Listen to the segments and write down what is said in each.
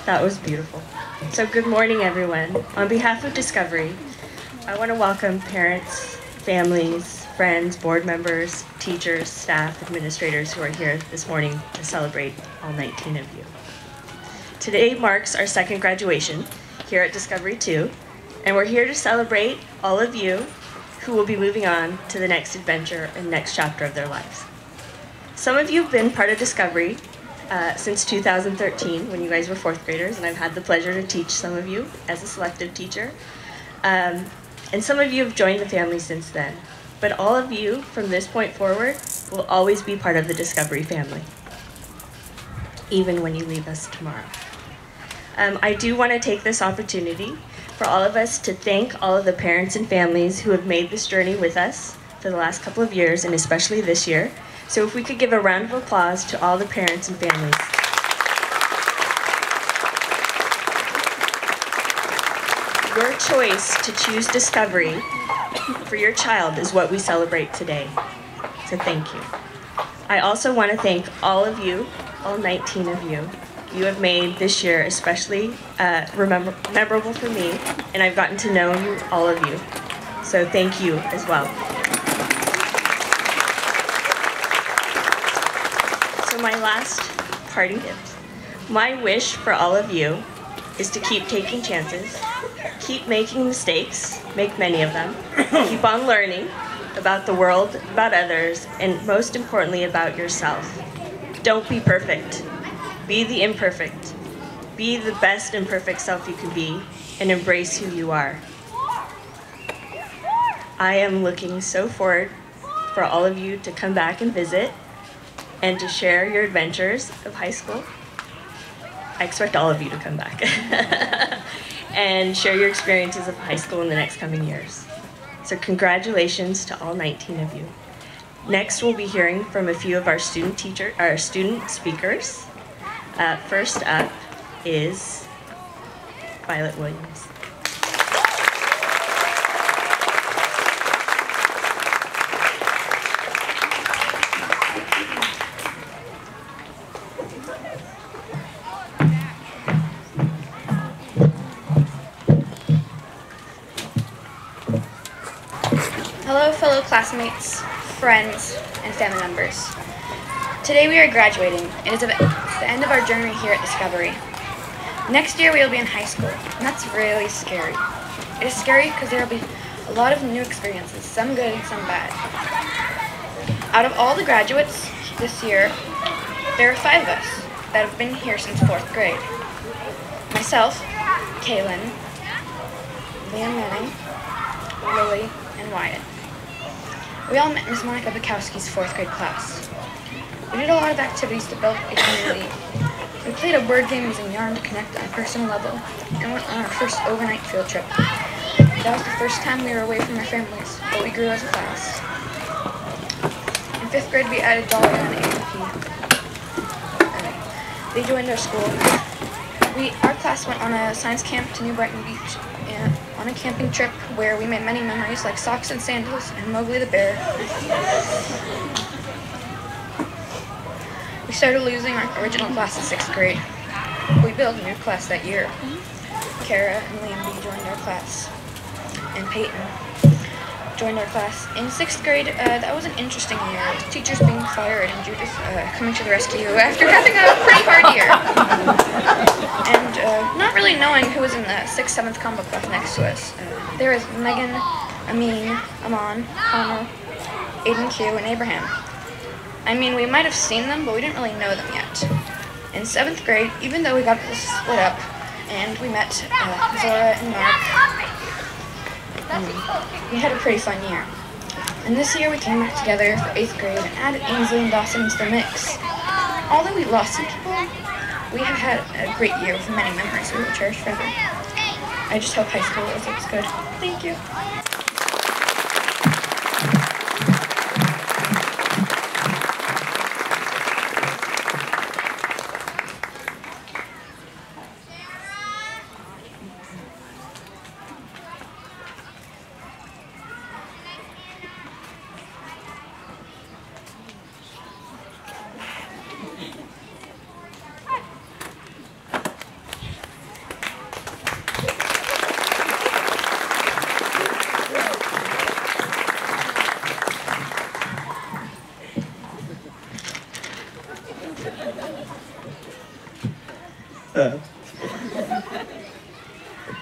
That was beautiful. So good morning, everyone. On behalf of Discovery, I want to welcome parents, families, friends, board members, teachers, staff, administrators who are here this morning to celebrate all 19 of you. Today marks our second graduation here at Discovery 2, and we're here to celebrate all of you who will be moving on to the next adventure and next chapter of their lives. Some of you have been part of Discovery since 2013, when you guys were fourth graders, and I've had the pleasure to teach some of you as a selective teacher. And some of you have joined the family since then. But all of you, from this point forward, will always be part of the Discovery family, even when you leave us tomorrow. I do want to take this opportunity for all of us to thank all of the parents and families who have made this journey with us for the last couple of years, and especially this year. So if we could give a round of applause to all the parents and families. Your choice to choose Discovery for your child is what we celebrate today. So thank you. I also want to thank all of you, all 19 of you. You have made this year especially memorable for me, and I've gotten to know you, all of you. So thank you as well. So my last parting gift. My wish for all of you is to keep taking chances, keep making mistakes, make many of them, keep on learning about the world, about others, and most importantly about yourself. Don't be perfect. Be the imperfect. Be the best imperfect self you can be, and embrace who you are. I am looking so forward for all of you to come back and visit and to share your adventures of high school. I expect all of you to come back and share your experiences of high school in the next coming years. So congratulations to all 19 of you. Next, we'll be hearing from a few of our student speakers. First up is Violet Williams. Hello, fellow classmates, friends, and family members. Today we are graduating. It is the end of our journey here at Discovery. Next year we will be in high school, and that's really scary. It is scary because there will be a lot of new experiences, some good and some bad. Out of all the graduates this year, there are 5 of us that have been here since 4th grade. Myself, Kaylin, Liam Manning, Lily, and Wyatt. We all met Ms. Monica Bukowski's 4th grade class. We did a lot of activities to build a community. We played a board game using yarn to connect on a personal level, and went on our first overnight field trip. That was the first time we were away from our families, but we grew as a class. In 5th grade, we added Dolly and AMP. They joined our school. Our class went on a science camp to New Brighton Beach, and on a camping trip where we made many memories like socks and sandals and Mowgli the bear. We started losing our original class in 6th grade. We built a new class that year. Kara and Liam B joined our class, and Peyton joined our class. In 6th grade, that was an interesting year. Teachers being fired and Judith coming to the rescue after having a pretty hard year. And not really knowing who was in the 6th, 7th combo class next to us. There was Megan, Amin, Aman, Connor, Aiden Q, and Abraham. I mean, we might have seen them, but we didn't really know them yet. In 7th grade, even though we got split up, and we met Zora and Mark, we had a pretty fun year. And this year we came back together for 8th grade and added Ainsley and Dawson into the mix. Although we lost some people, we have had a great year with many memories we will cherish forever. I just hope high school is as good. Thank you.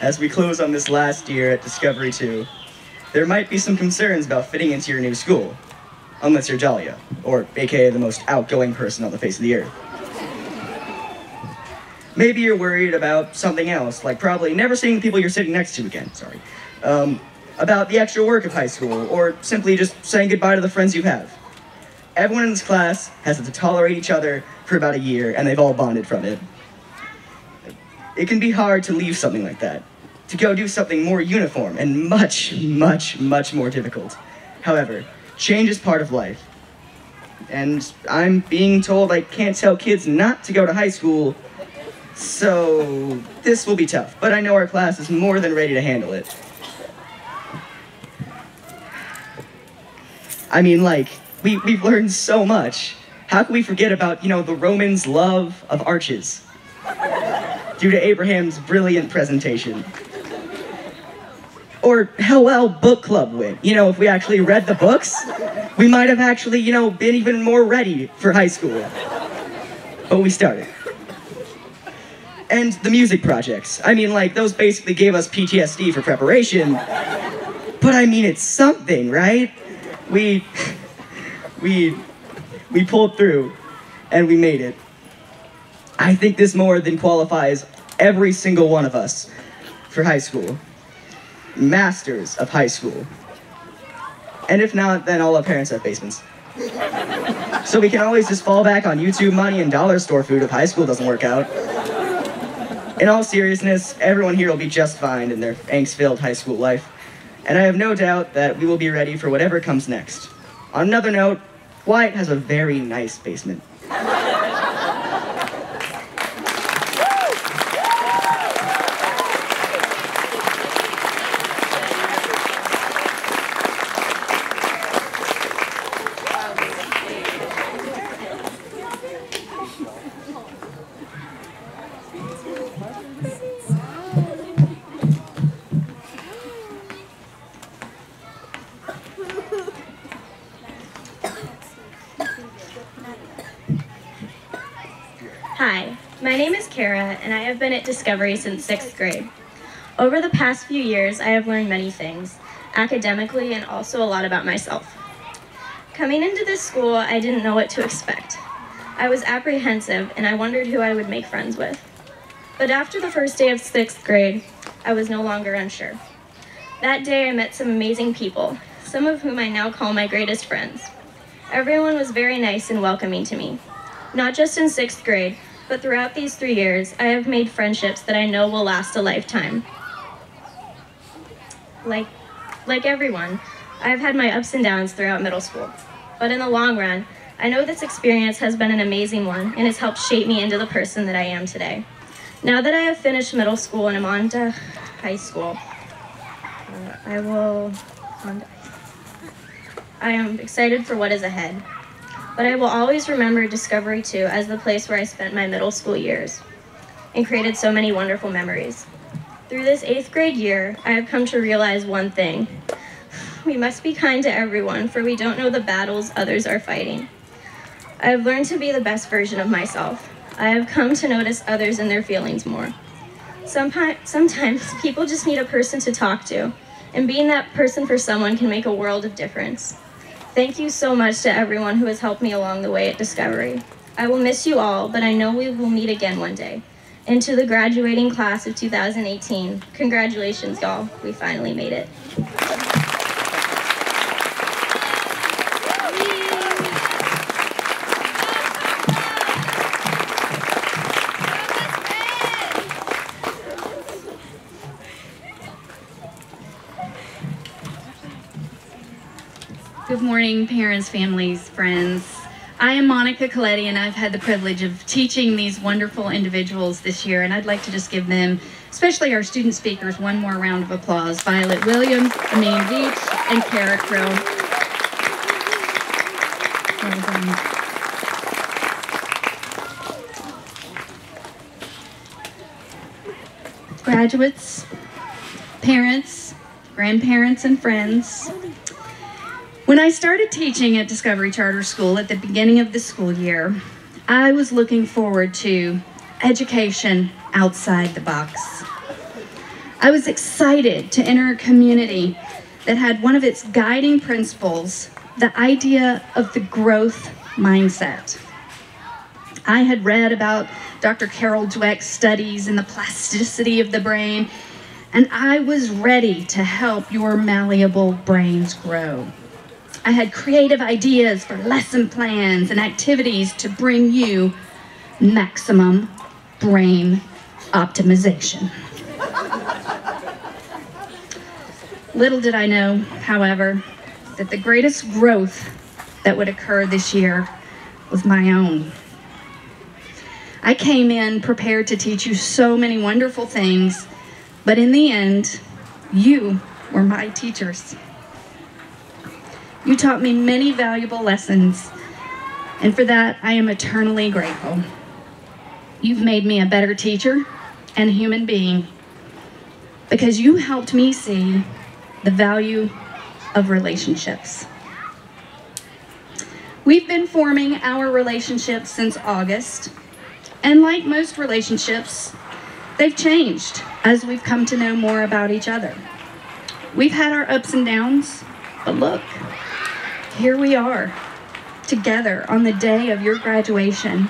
As we close on this last year at Discovery 2, there might be some concerns about fitting into your new school, unless you're Dahlia, or aka the most outgoing person on the face of the earth. Maybe you're worried about something else, like probably never seeing the people you're sitting next to again, about the extra work of high school, or simply just saying goodbye to the friends you have. Everyone in this class has had to tolerate each other for about a year, and they've all bonded from it. It can be hard to leave something like that, to go do something more uniform and much, much, much more difficult. However, change is part of life. And I'm being told I can't tell kids not to go to high school, so this will be tough. But I know our class is more than ready to handle it. I mean, we've learned so much. How can we forget about, the Romans' love of arches? Due to Abraham's brilliant presentation. Or how well book club went. If we actually read the books, we might have actually, been even more ready for high school. But we started. And the music projects. I mean, those basically gave us PTSD for preparation. But I mean, it's something, right? We pulled through, and we made it. I think this more than qualifies every single one of us for high school. Masters of high school. And if not, then all our parents have basements. So we can always just fall back on YouTube money and dollar store food if high school doesn't work out. In all seriousness, everyone here will be just fine in their angst-filled high school life. And I have no doubt that we will be ready for whatever comes next. On another note, Wyatt has a very nice basement. Hi, my name is Kara, and I have been at Discovery since 6th grade. Over the past few years, I have learned many things, academically and also a lot about myself. Coming into this school, I didn't know what to expect. I was apprehensive, and I wondered who I would make friends with. But after the first day of 6th grade, I was no longer unsure. That day I met some amazing people, some of whom I now call my greatest friends. Everyone was very nice and welcoming to me. Not just in 6th grade, but throughout these 3 years, I have made friendships that I know will last a lifetime. Like everyone, I have had my ups and downs throughout middle school. But in the long run, I know this experience has been an amazing one and has helped shape me into the person that I am today. Now that I have finished middle school and I'm on to high school, I am excited for what is ahead. But I will always remember Discovery 2 as the place where I spent my middle school years and created so many wonderful memories. Through this 8th grade year, I have come to realize one thing. We must be kind to everyone, for we don't know the battles others are fighting. I have learned to be the best version of myself. I have come to notice others and their feelings more. Sometimes people just need a person to talk to, and being that person for someone can make a world of difference. Thank you so much to everyone who has helped me along the way at Discovery. I will miss you all, but I know we will meet again one day. And to the graduating class of 2018, congratulations, y'all. We finally made it. Good morning, parents, families, friends. I am Monica Coletti, and I've had the privilege of teaching these wonderful individuals this year, and I'd like to just give them, especially our student speakers, one more round of applause. Violet Williams, Amin Veach, and Kara Crow. Graduates, parents, grandparents, and friends. When I started teaching at Discovery Charter School at the beginning of the school year, I was looking forward to education outside the box. I was excited to enter a community that had one of its guiding principles, the idea of the growth mindset. I had read about Dr. Carol Dweck's studies in the plasticity of the brain, and I was ready to help your malleable brains grow. I had creative ideas for lesson plans and activities to bring you maximum brain optimization. Little did I know, however, that the greatest growth that would occur this year was my own. I came in prepared to teach you so many wonderful things, but in the end, you were my teachers. You taught me many valuable lessons, and for that, I am eternally grateful. You've made me a better teacher and human being because you helped me see the value of relationships. We've been forming our relationships since August, and like most relationships, they've changed as we've come to know more about each other. We've had our ups and downs, but look, here we are, together on the day of your graduation,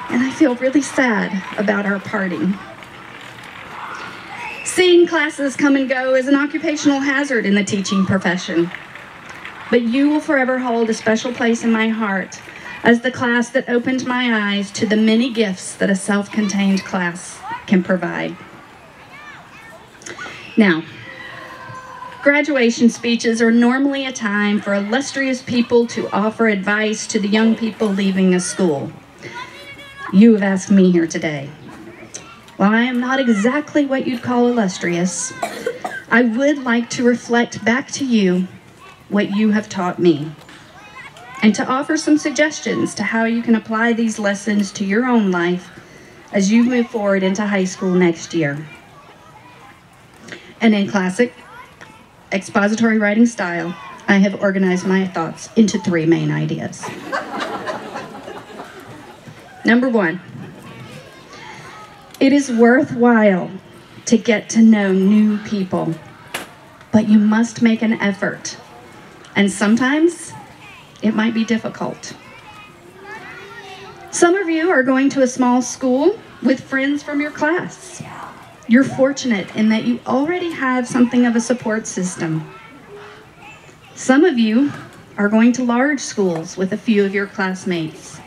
and I feel really sad about our parting. Seeing classes come and go is an occupational hazard in the teaching profession, but you will forever hold a special place in my heart as the class that opened my eyes to the many gifts that a self-contained class can provide. Now, graduation speeches are normally a time for illustrious people to offer advice to the young people leaving a school. You have asked me here today. While I am not exactly what you'd call illustrious, I would like to reflect back to you what you have taught me, and to offer some suggestions to how you can apply these lessons to your own life as you move forward into high school next year. And in classic expository writing style, I have organized my thoughts into 3 main ideas. Number 1, it is worthwhile to get to know new people, but you must make an effort, and sometimes it might be difficult. Some of you are going to a small school with friends from your class. You're fortunate in that you already have something of a support system. Some of you are going to large schools with a few of your classmates.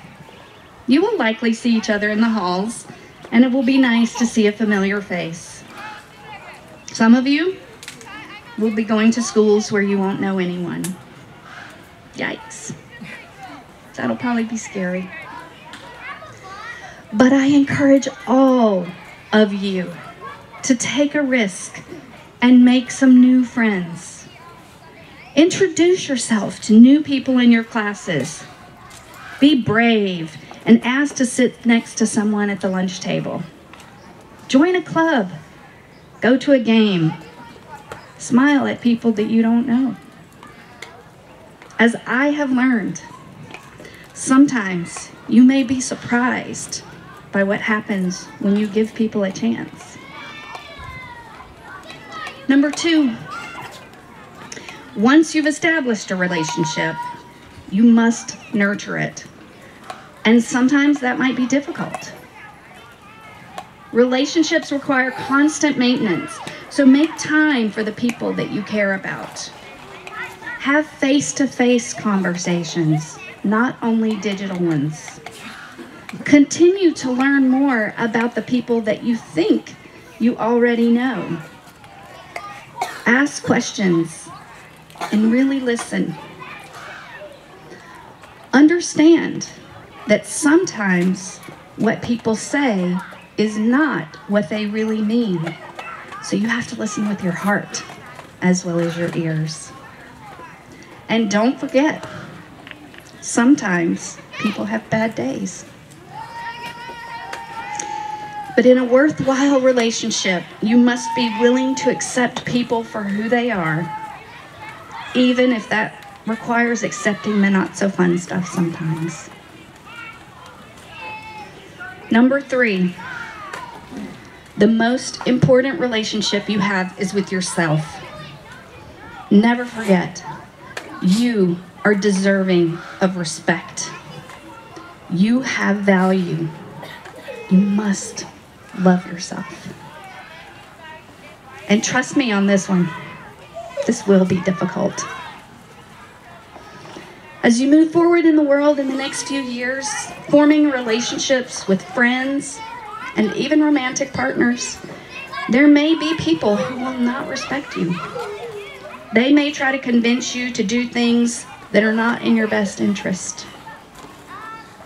You will likely see each other in the halls, and it will be nice to see a familiar face. Some of you will be going to schools where you won't know anyone. Yikes. That'll probably be scary. But I encourage all of you to take a risk and make some new friends. Introduce yourself to new people in your classes. Be brave and ask to sit next to someone at the lunch table. Join a club. Go to a game. Smile at people that you don't know. As I have learned, sometimes you may be surprised by what happens when you give people a chance. Number 2, once you've established a relationship, you must nurture it. And sometimes that might be difficult. Relationships require constant maintenance, so make time for the people that you care about. Have face-to-face conversations, not only digital ones. Continue to learn more about the people that you think you already know. Ask questions and really listen. Understand that sometimes what people say is not what they really mean. So you have to listen with your heart as well as your ears. And don't forget, sometimes people have bad days. But in a worthwhile relationship, you must be willing to accept people for who they are, even if that requires accepting the not so fun stuff sometimes. Number 3, the most important relationship you have is with yourself. Never forget, you are deserving of respect. You have value. You must love yourself. And trust me on this one, this will be difficult. As you move forward in the world in the next few years, forming relationships with friends and even romantic partners, there may be people who will not respect you. They may try to convince you to do things that are not in your best interest.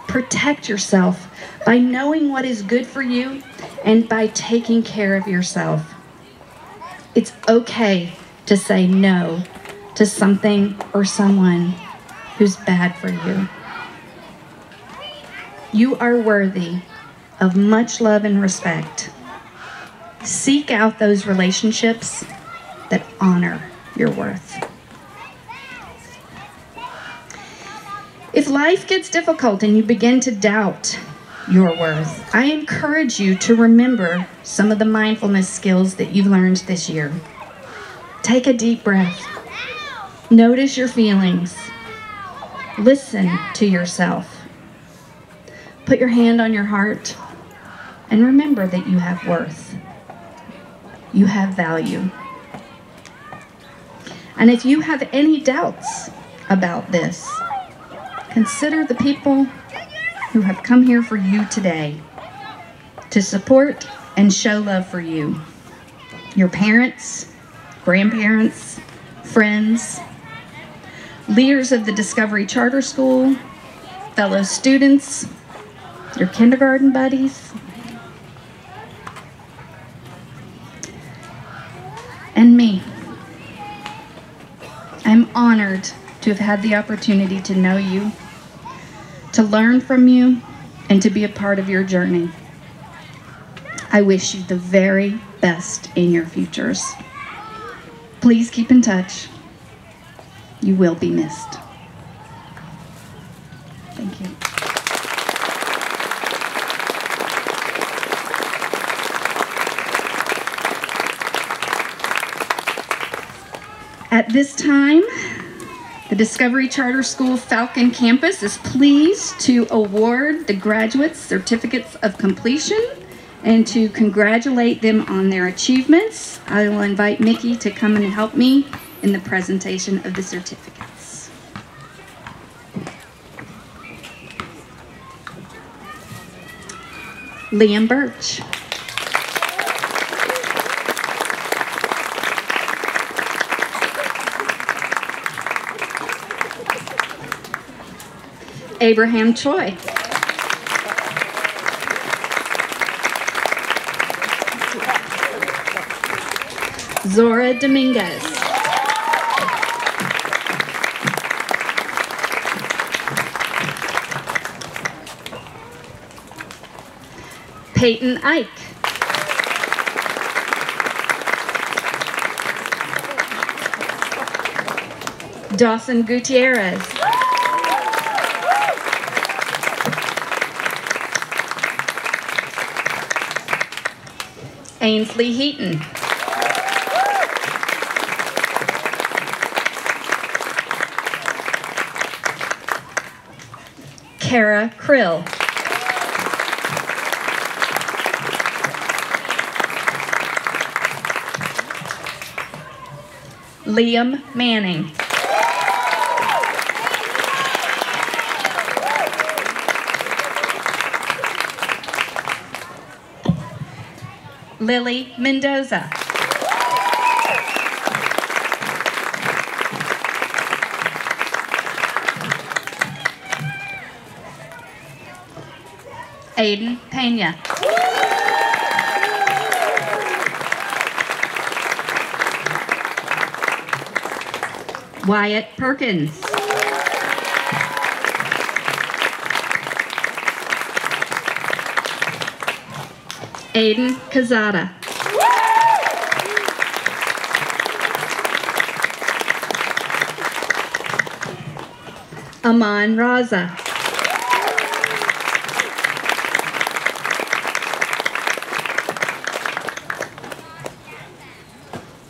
Protect yourself by knowing what is good for you and by taking care of yourself. It's okay to say no to something or someone who's bad for you. You are worthy of much love and respect. Seek out those relationships that honor your worth. If life gets difficult and you begin to doubt your worth, I encourage you to remember some of the mindfulness skills that you've learned this year. Take a deep breath. Notice your feelings. Listen to yourself. Put your hand on your heart and remember that you have worth. You have value. And if you have any doubts about this, consider the people who have come here for you today to support and show love for you. Your parents, grandparents, friends, leaders of the Discovery Charter School, fellow students, your kindergarten buddies, and me. I'm honored to have had the opportunity to know you, to learn from you, and to be a part of your journey. I wish you the very best in your futures. Please keep in touch. You will be missed. Thank you. At this time, the Discovery Charter School Falcon Campus is pleased to award the graduates certificates of completion And to congratulate them on their achievements, I will invite Mickey to come and help me in the presentation of the certificates. Liam Birch. Abraham Choi. Zora Dominguez. Peyton Ike. Dawson Gutierrez. Ainsley Heaton. Kara Krill. Liam Manning. Lily Mendoza. Aiden Pena. Wyatt Perkins. Aiden Kazada. Aman Raza.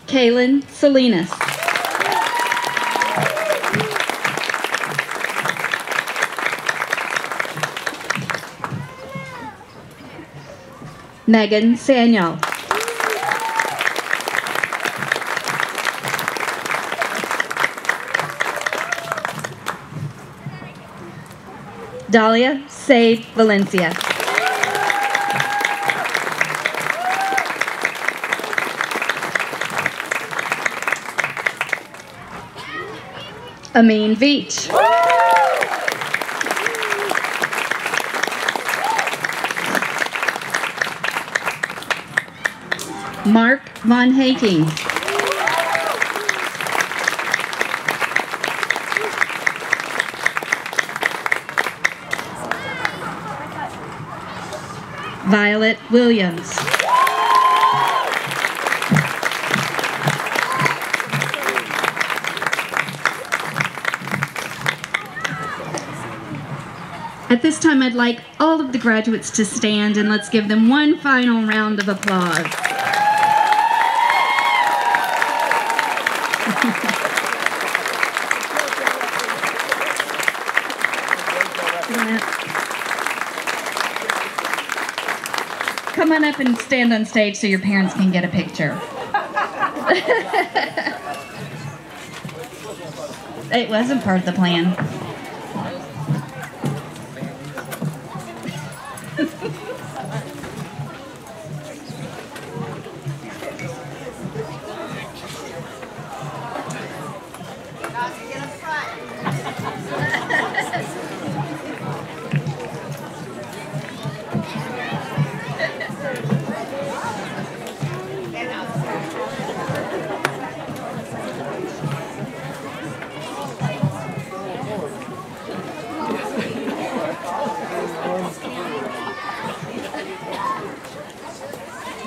Kaylin Salinas. Megan Sanyal. Dahlia Said Valencia. Amin Veach. Mark Von Haking. Violet Williams. At this time, I'd like all of the graduates to stand and let's give them one final round of applause. Come on up and stand on stage so your parents can get a picture. It wasn't part of the plan.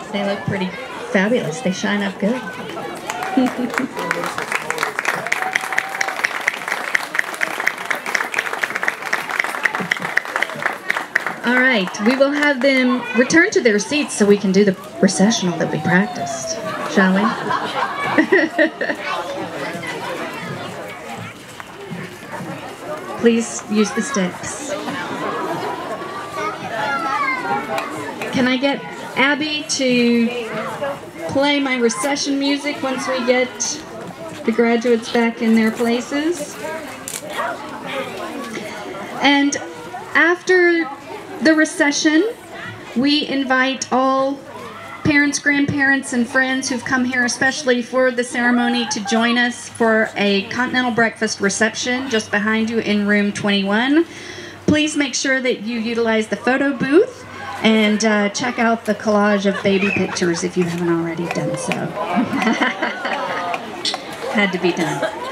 They look pretty fabulous. They shine up good. All right, we will have them return to their seats so we can do the recessional that we practiced, shall we? Please use the sticks. Can I get Abby to play my recession music once we get the graduates back in their places. And after the recession, we invite all parents, grandparents, and friends who've come here especially for the ceremony to join us for a continental breakfast reception just behind you in room 21. Please make sure that you utilize the photo booth and check out the collage of baby pictures if you haven't already done so. Had to be done.